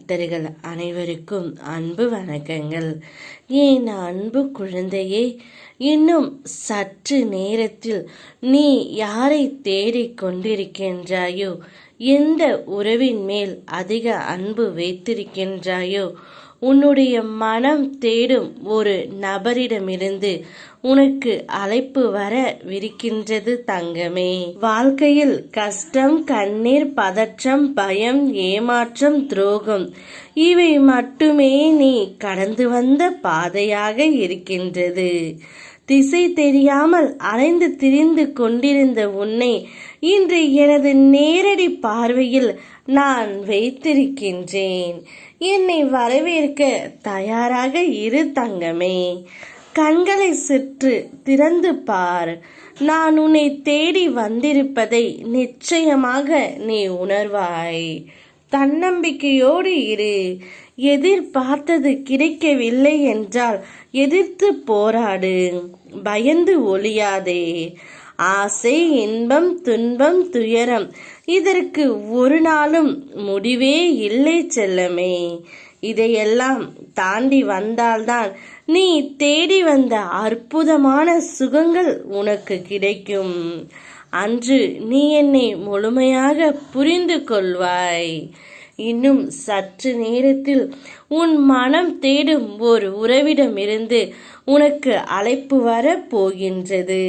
பக்தர்கள் அனைவருக்கும் அன்பு வணக்கங்கள். என் அன்பு குழந்தையே, இன்னும் சற்று நேரத்தில் நீ யாரை தேடிக் கொண்டிருக்கின்றாயோ, எந்த உறவின் மேல் அதிக அன்பு வைத்திருக்கின்றாயோ, உன்னுடைய மனம் தேடும் ஒரு நபரிடமிருந்து உனக்கு அழைப்பு வரவிருக்கின்றது தங்கமே. வாழ்க்கையில் கஷ்டம், கண்ணீர், பதற்றம், பயம், ஏமாற்றம், துரோகம் இவை மட்டுமே நீ கடந்து வந்த பாதையாக இருக்கின்றது. திசை தெரியாமல் அலைந்து திரிந்து கொண்டிருந்த உன்னை இன்று எனது நேரடி பார்வையில் நான் வைத்திருக்கின்றேன். என்னை வரவேற்க தயாராக இரு தங்கமே. கண்களை சற்று திறந்து பார். நான் உன்னை தேடி வந்திருப்பதை நிச்சயமாக நீ உணர்வாய். தன்னம்பிக்கையோடு இரு. எதிர்பார்த்தது கிடைக்கவில்லை என்றால் எதிர்த்து போராடு. பயந்து ஒளியாதே. ஆசை, இன்பம், துன்பம், துயரம் இதற்கு ஒரு நாளும் முடிவே இல்லை செல்லமே. இதையெல்லாம் தாண்டி வந்தால்தான் நீ தேடி வந்த அற்புதமான சுகங்கள் உனக்கு கிடைக்கும். அன்று நீ என்னை முழுமையாக புரிந்து கொள்வாய். இன்னும் சற்று நேரத்தில் உன் மனம் தேடும் ஒரு உறவிடமிருந்து உனக்கு அழைப்பு வர போகின்றது.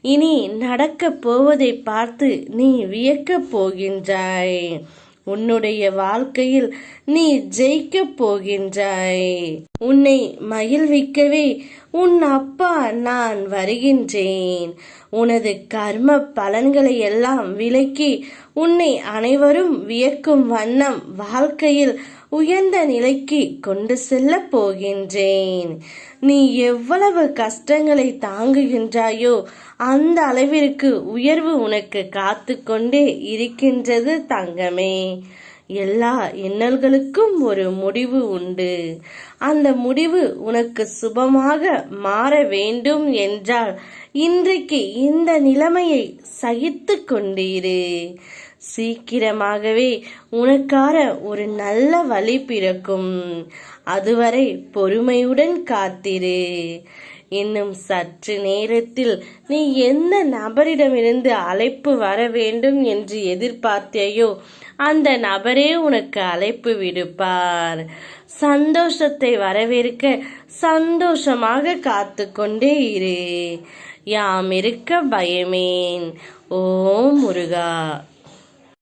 இனி நடக்கப் போவதை பார்த்து நீ வியக்கப் போகின்றாய். உன்னுடைய வாழ்க்கையில் நீ ஜெயிக்கப் போகின்றாய். உன்னை மகிழ்விக்கவே உன் அப்பா நான் வருகின்றேன். உனது கர்ம பலன்களை எல்லாம் விலக்கி உன்னை அனைவரும் வியக்கும் வண்ணம் வாழ்க்கையில் உயர்ந்த நிலைக்கு கொண்டு செல்ல போகின்றேன். நீ எவ்வளவு கஷ்டங்களை தாங்குகின்றாயோ அந்த அளவிற்கு உயர்வு உனக்கு காத்து கொண்டே இருக்கின்றது தங்கமே. எல்லா இன்னல்களுக்கும் ஒரு முடிவு உண்டு. அந்த முடிவு உனக்கு சுபமாக மாற வேண்டும் என்றால் இன்றைக்கு இந்த நிலைமையை சகித்து கொண்டிரு. சீக்கிரமாகவே உனக்கான ஒரு நல்ல வழி பிறக்கும். அதுவரை பொறுமையுடன் காத்திரு. இன்னும் சற்று நேரத்தில் நீ எந்த நபரிடமிருந்து அழைப்பு வர வேண்டும் என்று எதிர்பார்த்தையோ அந்த நபரே உனக்கு அழைப்பு விடுப்பார். சந்தோஷத்தை வரவேற்க சந்தோஷமாக காத்து கொண்டே இரு. யாம் இருக்க பயமேன். ஓம் முருகா.